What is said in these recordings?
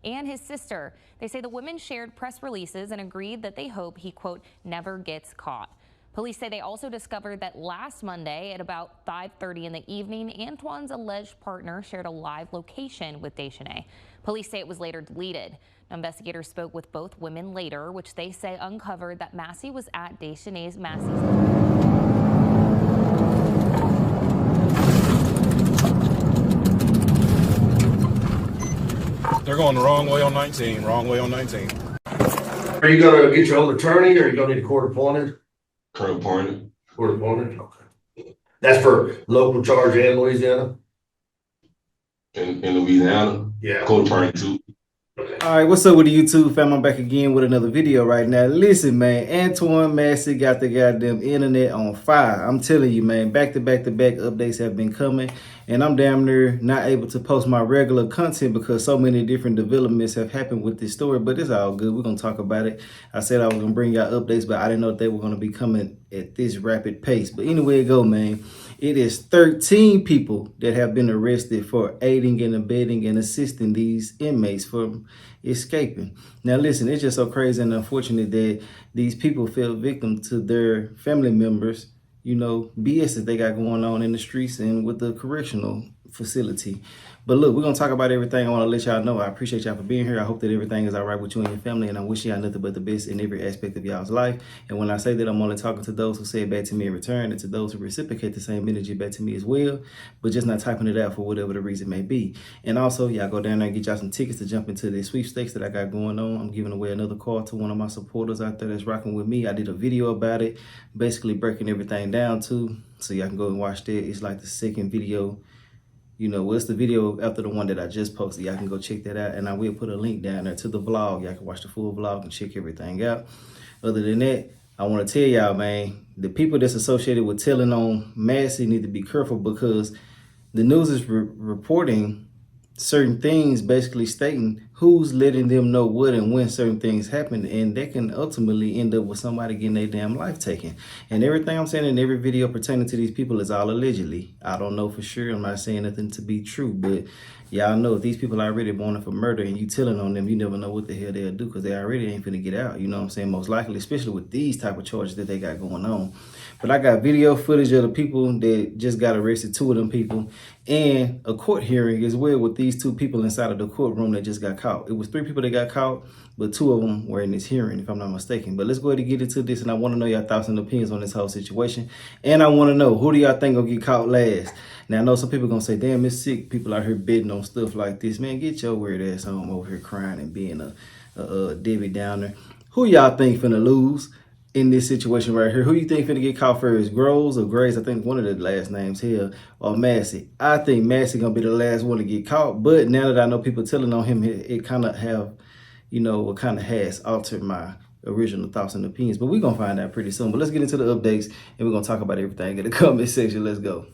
and his sister. They say the women shared press releases and agreed that they hope he, quote, never gets caught. Police say they also discovered that last Monday at about 5:30 in the evening, Antoine's alleged partner shared a live location with Deschanais. Police say it was later deleted. Investigators spoke with both women later, which they say uncovered that Massey was at Deschanais Massey's. They're going the wrong way on 19, wrong way on 19. Are you gonna get your own attorney or are you gonna need a court appointed? Court appointed. Court appointed, okay. That's for local charge and Louisiana? In Louisiana? Yeah. Court attorney too. All right, what's up with the YouTube fam? I'm back again with another video right now. Listen, man, Antonine Massey got the goddamn internet on fire. I'm telling you, man, back to back updates have been coming, and I'm damn near not able to post my regular content because so many different developments have happened with this story, but it's all good. We're going to talk about it. I said I was going to bring y'all updates, but I didn't know that they were going to be coming at this rapid pace. But anyway, go, man. It is 13 people that have been arrested for aiding and abetting and assisting these inmates from escaping. Now, listen, it's just so crazy and unfortunate that these people fell victim to their family members, you know, BS that they got going on in the streets and with the correctional facility. But look, we're going to talk about everything. I want to let y'all know I appreciate y'all for being here. I hope that everything is all right with you and your family, and I wish y'all nothing but the best in every aspect of y'all's life. And when I say that, I'm only talking to those who say it back to me in return and to those who reciprocate the same energy back to me as well, but just not typing it out for whatever the reason may be. And also, y'all go down there and get y'all some tickets to jump into the sweepstakes that I got going on. I'm giving away another car to one of my supporters out there that's rocking with me. I did a video about it, basically breaking everything down too, so y'all can go and watch that. It's like the second video. You know, what's the video after the one that I just posted? Y'all can go check that out. And I will put a link down there to the vlog. Y'all can watch the full vlog and check everything out. Other than that, I want to tell y'all, man, the people that's associated with telling on Massey need to be careful because the news is reporting certain things, basically stating who's letting them know what and when certain things happen, and that can ultimately end up with somebody getting their damn life taken. And everything I'm saying in every video pertaining to these people is all allegedly. I don't know for sure. I'm not saying nothing to be true, but y'all know if these people are already wanted for murder and you telling on them, you never know what the hell they'll do because they already ain't finna get out. You know what I'm saying? Most likely, especially with these type of charges that they got going on. But I got video footage of the people that just got arrested, 2 of them people, and a court hearing as well with these 2 people inside of the courtroom that just got caught. It was 3 people that got caught, but 2 of them were in this hearing, if I'm not mistaken. But let's go ahead and get into this, and I want to know your thoughts and opinions on this whole situation. And I want to know, who do y'all think gonna get caught last? Now, I know some people gonna say, damn, it's sick. People out here bidding on stuff like this. Man, get your weird ass home over here crying and being a Debbie Downer. Who y'all think finna lose in this situation right here? Who you think finna get caught first? Groves or Grace? I think one of the last names here, or Massey. I think Massey gonna be the last one to get caught, but now that I know people telling on him, it kind of have, you know, it kind of has altered my original thoughts and opinions, but we're gonna find out pretty soon. But let's get into the updates, and we're gonna talk about everything in the comment section. Let's go.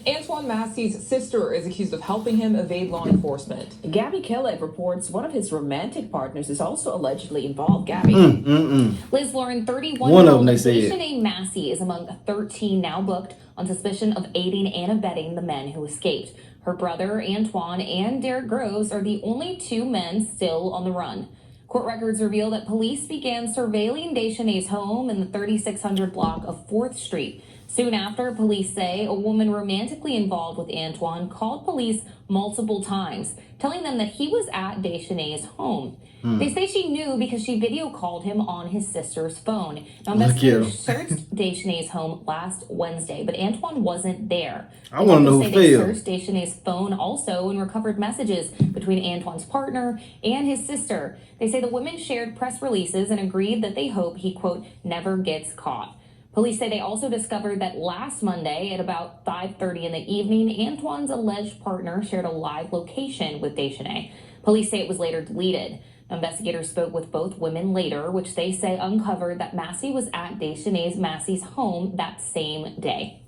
Antoine Massey's sister is accused of helping him evade law enforcement. Gabby Kellev reports one of his romantic partners is also allegedly involved. Gabby. Liz Lauren, 31-year-old Deschanais Massey is among 13 now booked on suspicion of aiding and abetting the men who escaped. Her brother, Antoine, and Derek Groves are the only 2 men still on the run. Court records reveal that police began surveilling Deschanais' home in the 3600 block of 4th Street. Soon after, police say a woman romantically involved with Antoine called police multiple times, telling them that he was at Deschanais' home. They say she knew because she video called him on his sister's phone. Now, investigators searched Deschanais' home last Wednesday, but Antoine wasn't there. I want to know who failed. They searched Deschanais' phone also and recovered messages between Antoine's partner and his sister. They say the women shared press releases and agreed that they hope he, quote, never gets caught. Police say they also discovered that last Monday at about 5:30 in the evening, Antoine's alleged partner shared a live location with Deschanais. Police say it was later deleted. Investigators spoke with both women later, which they say uncovered that Massey was at Deschanais Massey's home that same day.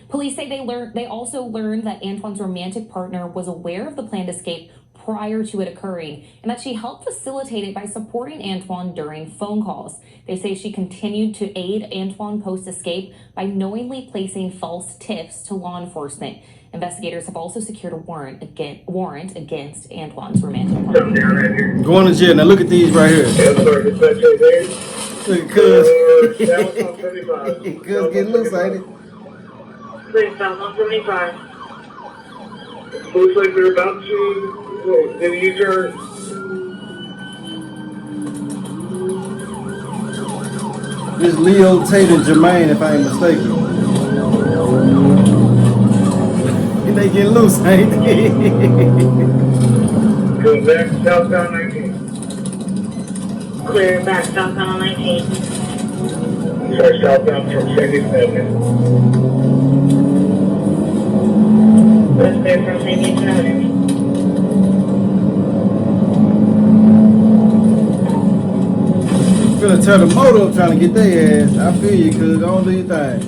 Police say they also learned that Antoine's romantic partner was aware of the planned escape prior to it occurring, and that she helped facilitate it by supporting Antoine during phone calls. They say she continued to aid Antoine post-escape by knowingly placing false tips to law enforcement. Investigators have also secured a warrant against Antoine's romantic partner. Going to jail. Now look at these right here. Look at Cuz. Cuz getting loose, ain't it? Please, south 175. Looks like they're about to do a U-turn. This Leo, Tate, and Jermaine, if I ain't mistaken. They getting loose, ain't they? Go back southbound 19. Clear back southbound on 19. Sorry, southbound from 2nd Avenue. That's clear from St. Vincent Avenue. Finna turn the motor up trying to get their ass. I feel you, cuz. Go on, do your thing.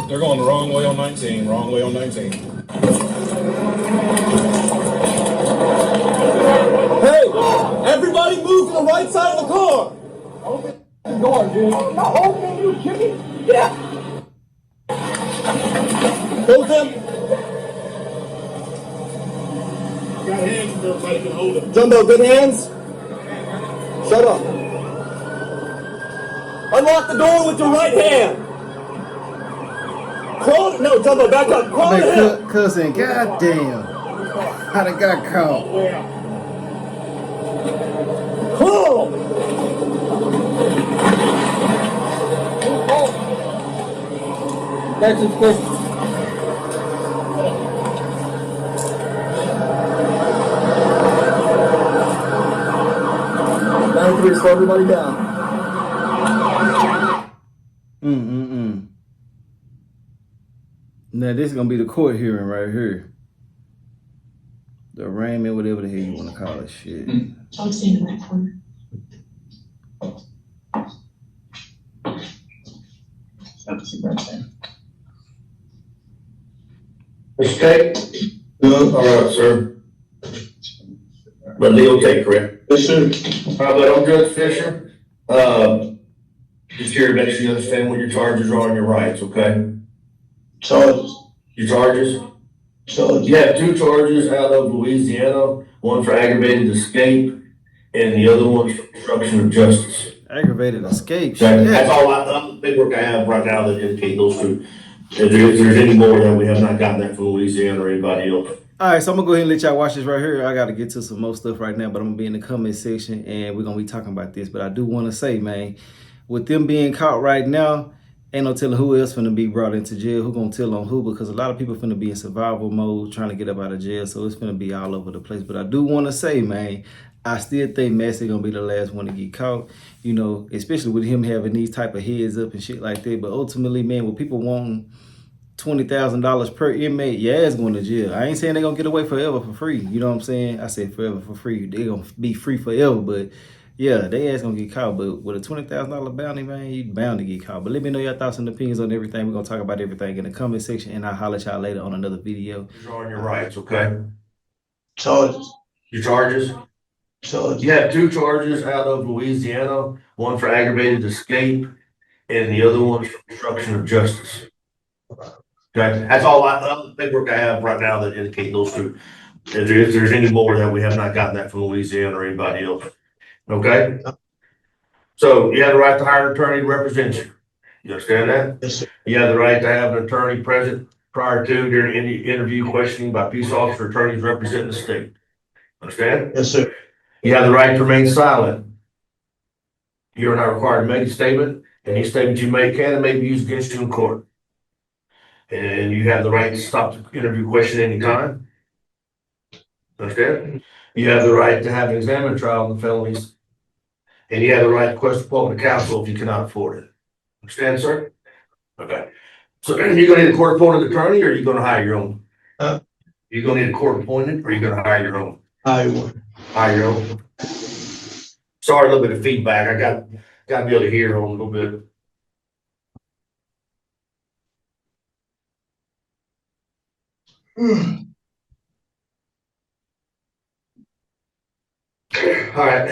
They're going the wrong way on 19. Wrong way on 19. Hey, everybody move to the right side of the car. Open the door, dude. Open, you chicken. Yeah. Hold them. Got hands if everybody can hold it. Jumbo, good hands. Shut up. Unlock the door with your right hand. Crawl. No, Jumbo, back up. Crawl They ahead. cussing. Goddamn. How they got caught. Crawl. That's just good. Slow everybody down. Now this is gonna be the court hearing right here. The arraignment, whatever the hell you want to call it, shit. I'll stand in that corner. Mr. Tate? No, all right, sir. But Leo Tate, correct? Yes, sir. But I'm Judge Fisher. Just here to make sure you understand what your charges are and your rights, okay? Charges. Your charges? Charges. You have two charges out of Louisiana, one for aggravated escape and the other one's for obstruction of justice. Aggravated escape. Okay, Shit. that's all the paperwork I have right now that indicate those two. If there's any more that we have not gotten that from Louisiana or anybody else. All right, so I'm gonna go ahead and let y'all watch this right here. I gotta get to some more stuff right now, but I'm gonna be in the comment section and we're gonna be talking about this. But I do want to say, man, with them being caught right now, ain't no telling who else finna be brought into jail, who gonna tell on who, because a lot of people finna be in survival mode trying to get up out of jail, so it's finna be all over the place. But I do want to say, man, I still think Massey gonna be the last one to get caught, you know, especially with him having these type of heads up and shit like that. But ultimately, man, with people wanting $20,000 per inmate, your ass going to jail. I ain't saying they're gonna get away forever for free. You know what I'm saying? I said forever for free. They're gonna be free forever, but yeah, they ass gonna get caught. But with a $20,000 bounty, man, you bound to get caught. But let me know your thoughts and opinions on everything. We're gonna talk about everything in the comment section, and I'll holler at y'all later on another video. These are on your rights, okay? Charges. Your charges? Charges. You have two charges out of Louisiana, one for aggravated escape and the other one's for obstruction of justice. Okay, that's all the paperwork I have right now that indicate those two. If there's any more that we have not gotten that from Louisiana or anybody else. Okay? So you have the right to hire an attorney to represent you. You understand that? Yes, sir. You have the right to have an attorney present prior to during any interview questioning by peace officer attorneys representing the state. Understand? Yes, sir. You have the right to remain silent. You are not required to make a statement. Any statement you make can and may be used against you in court. And you have the right to stop the interview question anytime. Understand? You have the right to have an examined trial on the felonies. And you have the right to request appointment of counsel if you cannot afford it. Understand, sir? Okay. So are you gonna need a court appointed attorney or are you gonna hire your own? You gonna need a court appointed or are you gonna hire your own? Hire your own. Sorry, a little bit of feedback. I got to be able to hear on a little bit. All right,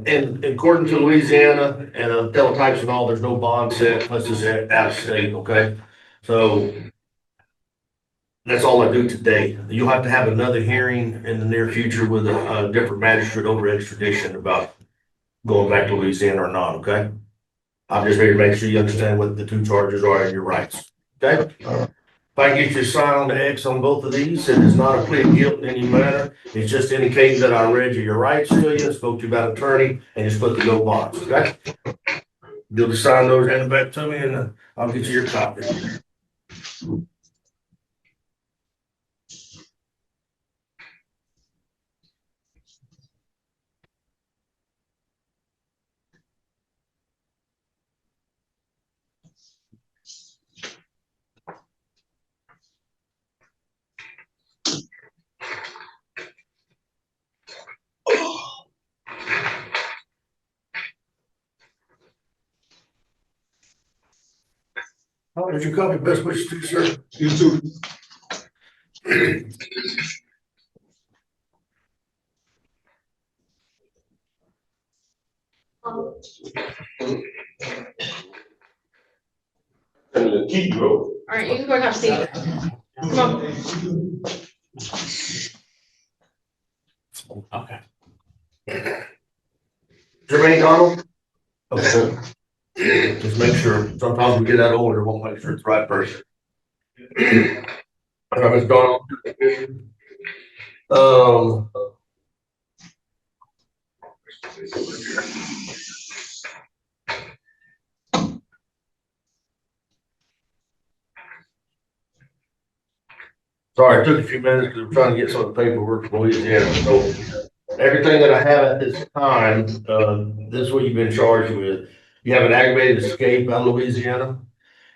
in according to Louisiana and teletypes and all, there's no bond set unless it's out of state, okay? So That's all I do today. You'll have to have another hearing in the near future with a different magistrate over extradition about going back to Louisiana or not, okay? I'm just here to make sure you understand what the two charges are and your rights, okay? If I can get you to sign on the X on both of these, it is not a plea of guilt in any manner. It's just indicating that I read your rights to you, spoke to you about attorney, and just put the no box, okay? You'll just sign those, hand them back to me, and I'll get you your copy. Oh, did you copy? Best wishes to you, sir. You too. Keep you. All right, you can go and have a seat. Come on. Okay. Jermaine Donald? Okay. Just make sure, sometimes we get that older, we'll make sure it's the right person. Mr. Donald. Sorry, it took a few minutes because we're trying to get some of the paperwork from Louisiana. So everything that I have at this time, this is what you've been charged with. You have an aggravated escape out of Louisiana,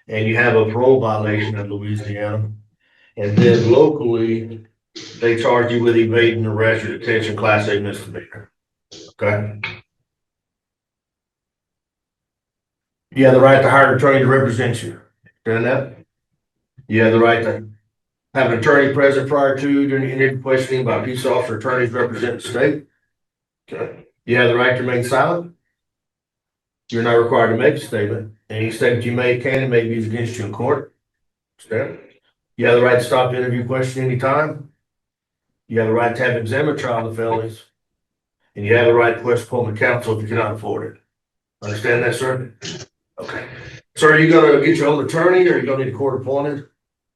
and you have a parole violation in Louisiana. And then locally, they charge you with evading arrest or detention, class A misdemeanor. Okay? You have the right to hire an attorney to represent you. Understand that? You have the right to have an attorney present prior to during any questioning by peace officer attorneys representing the state. Okay. You have the right to remain silent. You're not required to make a statement. Any statement you make can and may be used against you in court. Understand? You have the right to stop the interview question anytime. You have the right to have an examined trial of felonies. And you have the right to request appointment counsel if you cannot afford it. Understand that, sir? Okay. So are you gonna get your own attorney or are you gonna need a court appointed?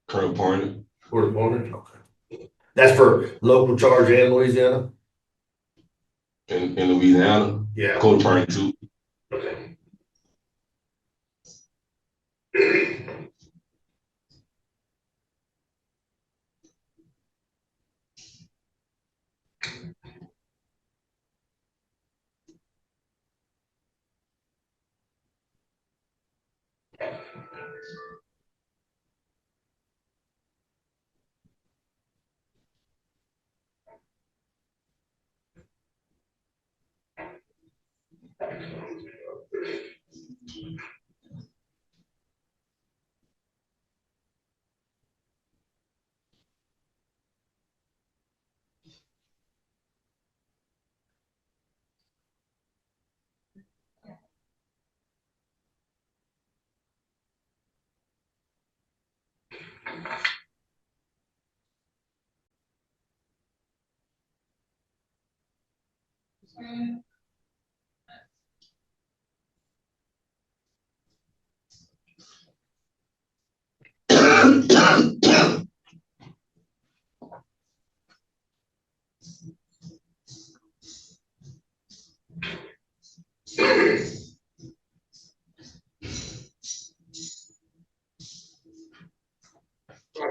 Court appointed. Court appointed? Okay. That's for local charge and Louisiana? In Louisiana. Yeah. Court appointed too. Okay.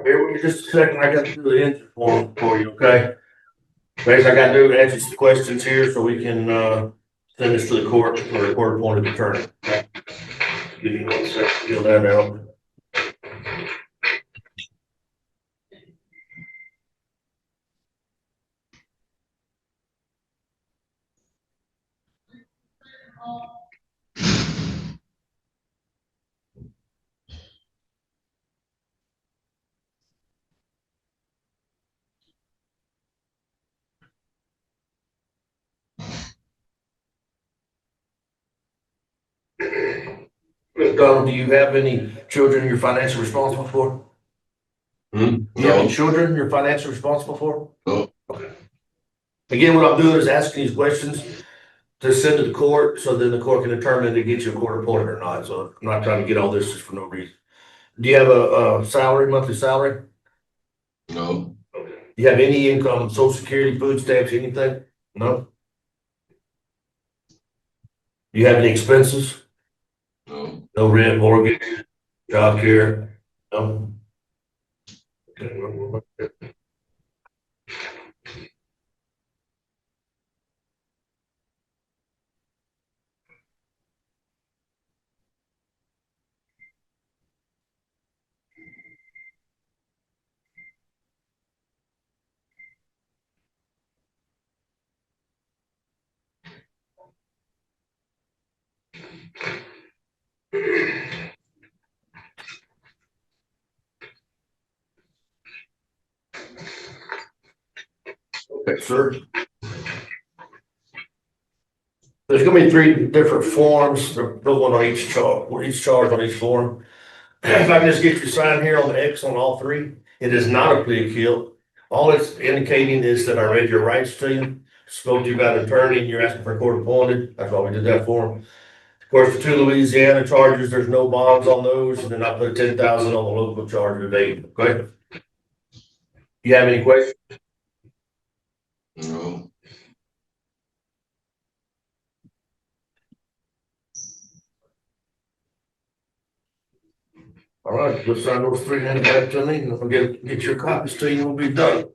Bear with me just a second. I got to do the entry form for you, okay? Basically, I got to do answer some questions here so we can send this to the court for a court appointed attorney. Okay? Give me 1 second, fill that out. Ms. Donald, do you have any children you're financially responsible for? Do you have any children you're financially responsible for? No. Okay. Again, what I'm doing is asking these questions to send to the court, so then the court can determine to get you a court appointed or not. So I'm not trying to get all this just for no reason. Do you have a salary, monthly salary? No. Okay. Do you have any income, social security, food stamps, anything? No. Do you have any expenses? No. No rent, mortgage, job care? No. Okay. Okay, sir. There's gonna be 3 different forms, no one on each charge on each form. If I can just get you signed here on the X on all 3, it is not a plea appeal. All it's indicating is that I read your rights to you, spoke to you about an attorney, and you're asking for a court appointed. That's why we did that for them. Of course, the 2 Louisiana charges, there's no bonds on those, and then I put 10,000 on the local charge today. Okay? You have any questions? No. All right, just sign those 3 hands back to me, and I'll get your copies to you, and we'll be done.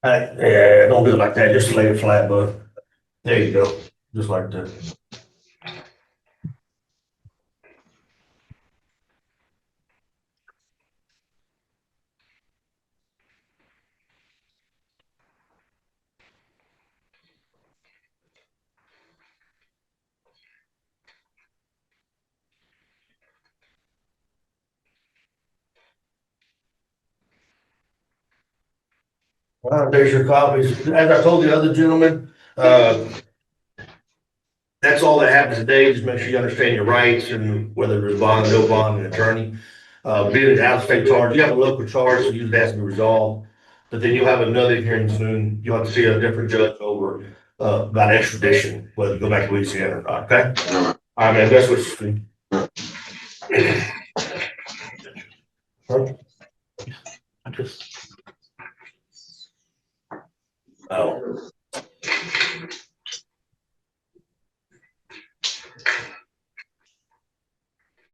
Yeah, don't do it like that, just lay it flat, bud. There you go, just like that. All right, there's your copies. As I told the other gentleman, that's all that happens today. Just make sure you understand your rights and whether there's bond, no bond, an attorney. Being an out-of-state charge, you have a local charge, so usually has to be resolved. But then you'll have another hearing soon. You'll have to see a different judge over about extradition, whether you go back to Louisiana or not, okay? All right, man, that's what you think. I just. Oh.